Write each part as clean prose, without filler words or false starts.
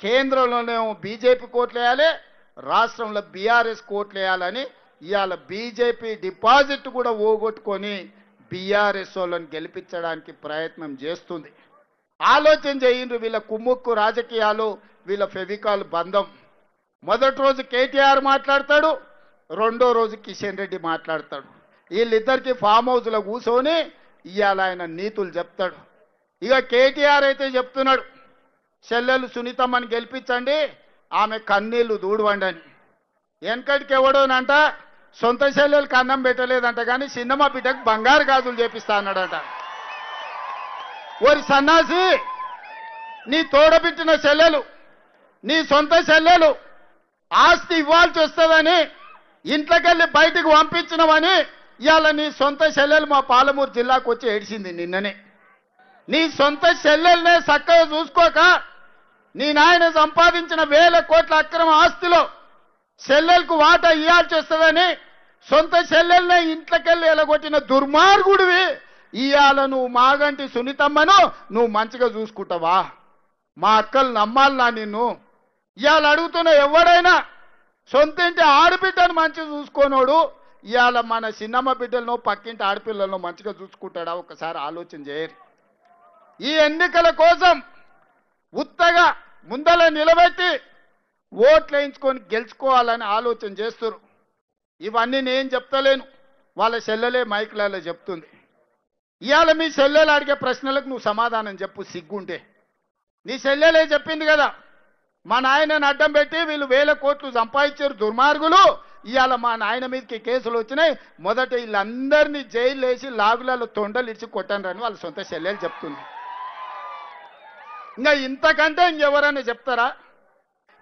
కేంద్రంలోనేమో BJP కోట్లేయాలి, రాష్ట్రంలో BRS కోట్లేయాలని ఇవాళ BJP deposit కూడా ఓగొట్టుకొని బీఆర్ఎస్ వాళ్ళని గెలిపించడానికి ప్రయత్నం చేస్తుంది. ఆలోచన చేయండి. వీళ్ళ కుమ్ముక్కు రాజకీయాలు, వీళ్ళ ఫెవికాల్ బంధం. మొదటి రోజు కేటీఆర్ మాట్లాడతాడు, రెండో రోజు కిషన్ రెడ్డి మాట్లాడతాడు. వీళ్ళిద్దరికి ఫామ్ హౌస్లో కూర్చొని ఇవాళ ఆయన నీతులు చెప్తాడు. ఇక కేటీఆర్ అయితే చెప్తున్నాడు, చెల్లెలు సునీతమ్మని గెలిపించండి, ఆమె కన్నీళ్లు దూడవండి అని. వెనకటికి ఎవడోనంట సొంత చెల్లెలకు అన్నం పెట్టలేదంట, కానీ చిన్నమ్మ బిడ్డకు బంగారు గాజులు చేపిస్తా అన్నాడంట. ఓరి సన్నాసి, నీ తోడబిట్టిన చెల్లెలు, నీ సొంత చెల్లెలు ఆస్తి ఇవ్వాల్సి వస్తుందని ఇంట్లోకెళ్ళి బయటికి పంపించినవని ఇవాళ నీ సొంత చెల్లెలు మా పాలమూరు జిల్లాకు వచ్చి ఏడిసింది నిన్ననే. నీ సొంత చెల్లెలనే చక్కగా చూసుకోక నీ నాయన సంపాదించిన 1000 కోట్ల అక్రమ ఆస్తిలో చెల్లెలకు వాటా ఇవ్వాల్సి వస్తుందని సొంత చెల్లెలనే ఇంట్లోకెళ్ళి ఎలగొట్టిన దుర్మార్గుడివి. ఇవాళ నువ్వు మాగంటి సునీతమ్మను నువ్వు మంచిగా చూసుకుంటావా? మా అక్కలు నమ్మాలనా నిన్ను? ఇవాళ అడుగుతున్న ఎవడైనా సొంత ఇంటి ఆడబిడ్డను మంచిగా చూసుకోనోడు ఇవాళ మన చిన్నమ్మ బిడ్డలను పక్కింటి ఆడపిల్లలను మంచిగా చూసుకుంటాడా? ఒకసారి ఆలోచన చేయరు. ఈ ఎన్నికల కోసం ఉత్తగా ముందల నిలబెట్టి ఓట్లు వేయించుకొని గెలుచుకోవాలని ఆలోచన చేస్తారు. ఇవన్నీ నేను చెప్తలేను, వాళ్ళ చెల్లెలే మైకులలో చెప్తుంది. ఇవాళ మీ చెల్లెలు అడిగే ప్రశ్నలకు నువ్వు సమాధానం చెప్పు సిగ్గుంటే. నీ చెల్లెలే చెప్పింది కదా, మా నాయనని అడ్డం పెట్టి వీళ్ళు 1000 కోట్లు సంపాదించారు దుర్మార్గులు, ఇవాళ మా నాయన మీదకి కేసులు వచ్చినాయి, మొదట వీళ్ళందరినీ జైలు వేసి లాగులలో తొండలు ఇచ్చి కొట్టండి వాళ్ళ సొంత చెల్లెలు చెప్తుంది. ఇంకా ఇంతకంటే ఇంకెవరైనా చెప్తారా?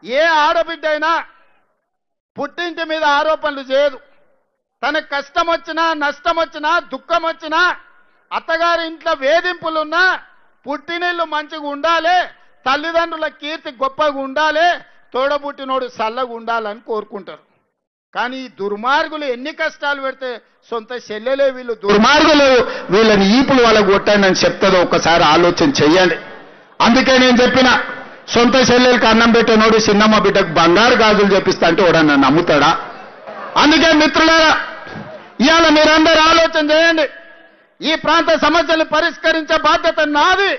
ఏ ఆడబిడ్డ అయినా పుట్టింటి మీద ఆరోపణలు చేయదు. తనకు కష్టం వచ్చినా, నష్టం వచ్చినా, దుఃఖం వచ్చినా, అత్తగారి ఇంట్లో వేధింపులున్నా పుట్టినిల్లు మంచిగా ఉండాలి, తల్లిదండ్రుల కీర్తి గొప్పగా ఉండాలి, తోడబుట్టినోడు చల్లగా ఉండాలని కోరుకుంటారు. కానీ ఈ దుర్మార్గులు ఎన్ని కష్టాలు పెడితే సొంత చెల్లెలే వీళ్ళు దుర్మార్గులు, వీళ్ళని ఈపులు వాళ్ళకు కొట్టండి అని చెప్తుందో ఒకసారి ఆలోచన చెయ్యండి. అందుకే నేను చెప్పిన సొంత చెల్లెలకు అన్నం పెట్టినోడు చిన్నమ్మ బిడ్డకు బంగారు గాజులు చేపిస్తా అంటే ఎవడన్నా నమ్ముతాడా? అందుకే మిత్రులారా, ఇవాళ మీరందరూ ఆలోచన చేయండి. ఈ ప్రాంత సమస్యలు పరిష్కరించే బాధ్యత నాది.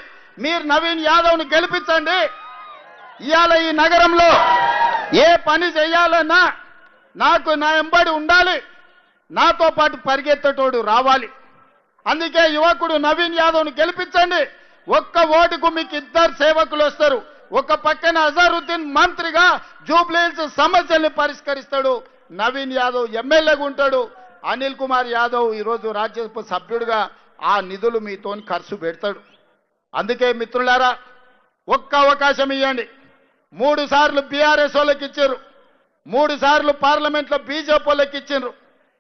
మీరు నవీన్ యాదవ్ను గెలిపించండి. ఇవాళ ఈ నగరంలో ఏ పని చేయాలన్నా నాకు నా ఎంబడి ఉండాలి, నాతో పాటు పరిగెత్తటోడు రావాలి. అందుకే యువకుడు నవీన్ యాదవ్ను గెలిపించండి. ఒక్క ఓటుకు మీకు 2 సేవకులు వస్తారు. ఒక పక్కన అజరుద్దీన్ మంత్రిగా జూబ్లీహిల్స్ సమస్యల్ని పరిష్కరిస్తాడు, నవీన్ యాదవ్ ఎమ్మెల్యేగా ఉంటాడు, అనిల్ కుమార్ యాదవ్ ఈరోజు రాజ్యసభ సభ్యుడిగా ఆ నిధులు మీతోని ఖర్చు పెడతాడు. అందుకే మిత్రులారా, ఒక్క అవకాశం ఇవ్వండి. 3 సార్లు బీఆర్ఎస్ వాళ్ళకి ఇచ్చారు, 3 సార్లు పార్లమెంట్లో బీజేపీ వాళ్ళకి ఇచ్చారు.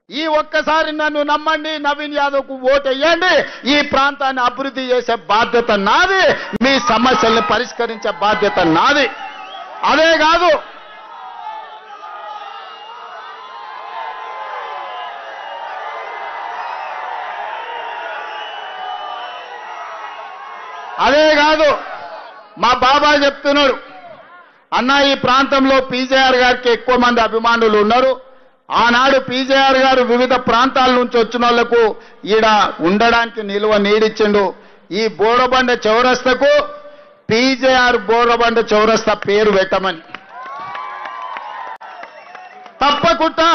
ఈ ఒక్కసారి నన్ను నమ్మండి, నవీన్ యాదవ్కు ఓటు వేయండి. ఈ ప్రాంతాన్ని అభివృద్ధి చేసే బాధ్యత నాది, మీ సమస్యల్ని పరిష్కరించే బాధ్యత నాది. అదే కాదు, మా బాబా చెప్తున్నాడు, అన్న ఈ ప్రాంతంలో పీజేఆర్ గారికి ఎక్కువ మంది అభిమానులు ఉన్నారు. ఆనాడు పీజేఆర్ గారు వివిధ ప్రాంతాల నుంచి వచ్చిన వాళ్లకు ఈడ ఉండడానికి నిలువ నీడిచ్చిండు. ఈ బోరబండ చౌరస్తకు పీజేఆర్ బోరబండ చౌరస్తా పేరు పెట్టమని. తప్పకుండా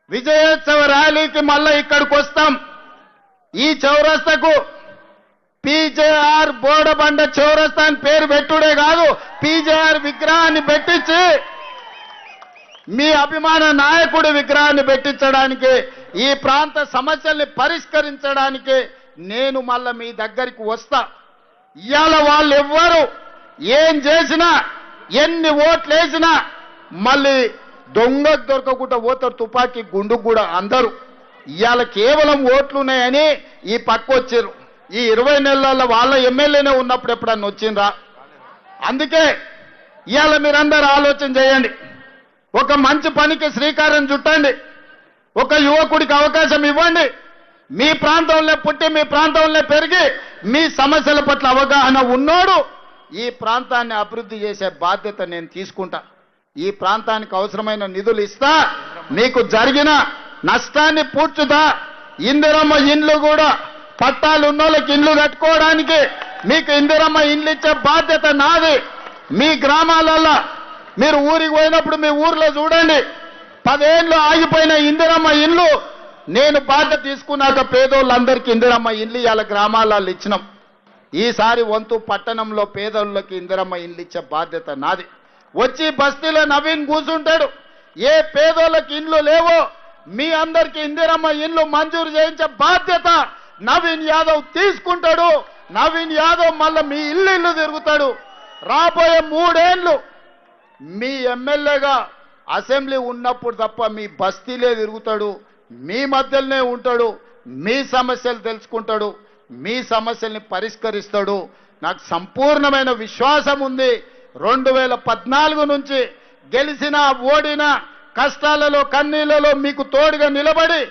విజయోత్సవ ర్యాలీకి మళ్ళా ఇక్కడికి వస్తాం. ఈ చౌరస్తకు పీజేఆర్ బోరబండ చౌరస్తా అని పేరు పెట్టుడే కాదు, పీజేఆర్ విగ్రహాన్ని పెట్టించి మీ అభిమాన నాయకుడి విగ్రహాన్ని పెట్టించడానికి, ఈ ప్రాంత సమస్యల్ని పరిష్కరించడానికి నేను మళ్ళా మీ దగ్గరికి వస్తా. ఇవాళ వాళ్ళు ఎవ్వరు ఏం చేసినా, ఎన్ని ఓట్లు వేసినా మళ్ళీ దొంగకు దొరకకుండా పోతారు, తుపాకీ గుండుకు కూడా అందరూ. ఇవాళ కేవలం ఓట్లున్నాయని ఈ పక్క వచ్చారు. ఈ 20 నెలల వాళ్ళ ఎమ్మెల్యేనే ఉన్నప్పుడు ఎప్పుడన్నా వచ్చిండ్రా? అందుకే ఇవాళ మీరందరూ ఆలోచన చేయండి. ఒక మంచి పనికి శ్రీకారం చుట్టండి. ఒక యువకుడికి అవకాశం ఇవ్వండి. మీ ప్రాంతంలో పుట్టి, మీ ప్రాంతంలో పెరిగి, మీ సమస్యల పట్ల అవగాహన ఉన్నోడు ఈ ప్రాంతాన్ని అభివృద్ధి చేసే బాధ్యత నేను తీసుకుంటా. ఈ ప్రాంతానికి అవసరమైన నిధులు ఇస్తా, మీకు జరిగిన నష్టాన్ని పూడ్చుతా. ఇందిరమ్మ ఇండ్లు కూడా పట్టాలు ఉన్నోళ్ళకి ఇండ్లు కట్టుకోవడానికి మీకు ఇందిరమ్మ ఇండ్లు ఇచ్చే బాధ్యత నాది. మీ గ్రామాలలో మీరు ఊరికి పోయినప్పుడు మీ ఊర్లో చూడండి, 10 ఏళ్ళు ఆగిపోయిన ఇందిరమ్మ ఇండ్లు నేను బాధ్యత తీసుకున్నాక పేదోళ్ళందరికీ ఇందిరమ్మ ఇండ్లు ఇవాళ గ్రామాలలో ఇచ్చినాం. ఈసారి వంతు పట్టణంలో పేదోళ్ళకి ఇందిరమ్మ ఇండ్లు ఇచ్చే బాధ్యత నాది. వచ్చి బస్తీలో నవీన్ కూర్చుంటాడు, ఏ పేదోళ్ళకి ఇండ్లు లేవో మీ అందరికీ ఇందిరమ్మ ఇండ్లు మంజూరు చేయించే బాధ్యత నవీన్ యాదవ్ తీసుకుంటాడు. నవీన్ యాదవ్ మళ్ళీ మీ ఇల్లు తిరుగుతాడు. రాబోయే 3 ఏళ్ళు మీ ఎమ్మెల్యేగా అసెంబ్లీ ఉన్నప్పుడు తప్ప మీ బస్తీలే తిరుగుతాడు, మీ మధ్యలోనే ఉంటాడు, మీ సమస్యలు తెలుసుకుంటాడు, మీ సమస్యల్ని పరిష్కరిస్తాడు. నాకు సంపూర్ణమైన విశ్వాసం ఉంది. 2014 నుంచి గెలిచిన ఓడిన కష్టాలలో కన్నీళ్లలో మీకు తోడుగా నిలబడి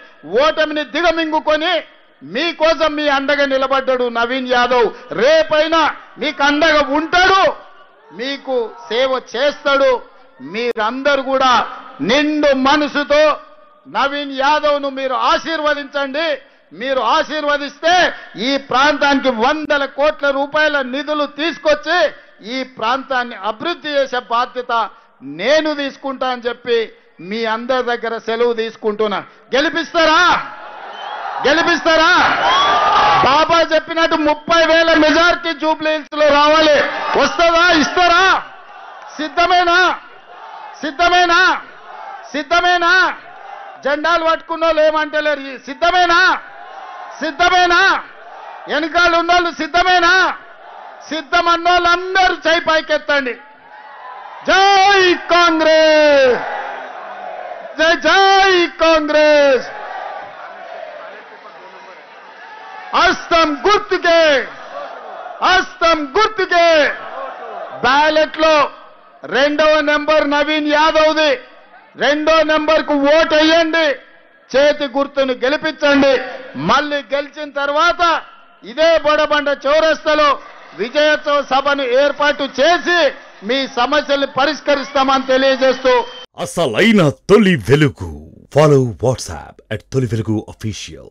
ఓటమిని దిగమింగుకొని మీకోసం మీ అండగా నిలబడ్డాడు నవీన్ యాదవ్. రేపైనా మీకు అండగా ఉంటాడు, మీకు సేవ చేస్తాడు. మీరందరూ కూడా నిండు మనసుతో నవీన్ యాదవ్ను మీరు ఆశీర్వదించండి. మీరు ఆశీర్వదిస్తే ఈ ప్రాంతానికి 100 కోట్ల రూపాయల నిధులు తీసుకొచ్చి ఈ ప్రాంతాన్ని అభివృద్ధి చేసే బాధ్యత నేను తీసుకుంటా అని చెప్పి మీ అందరి దగ్గర సెలవు తీసుకుంటున్నా. గెలిపిస్తారా? గెలిపిస్తారా? బాబా చెప్పినట్టు 30,000 మెజార్టీ జూబ్లీ హిల్స్ లో రావాలి. వస్తుందా? ఇస్తారా? సిద్ధమేనా? సిద్ధమేనా? సిద్ధమేనా? జెండాలు పట్టుకున్న వాళ్ళు ఏమంటలేరు. సిద్ధమేనా? సిద్ధమేనా? వెనకాల ఉన్నోళ్ళు సిద్ధమేనా? సిద్ధమన్నోళ్ళందరూ చేయి పైకెత్తండి. జై కాంగ్రెస్, జై జై కాంగ్రెస్. హస్తం గుర్తుకే, హస్తం గుర్తుకే. బ్యాలెట్ లో 2వ నెంబర్ నవీన్ యాదవ్ది. 2వ నెంబర్కు ఓటు వేయండి, చేతి గుర్తును గెలిపించండి. మళ్ళీ గెలిచిన తర్వాత ఇదే బొడబండ చౌరస్తాలో విజయోత్సవ సభను ఏర్పాటు చేసి మీ సమస్యల్ని పరిష్కరిస్తామని తెలియజేస్తూ అసలైన తొలి వెలుగు. ఫాలో వాట్సాప్ @తొలి వెలుగు official.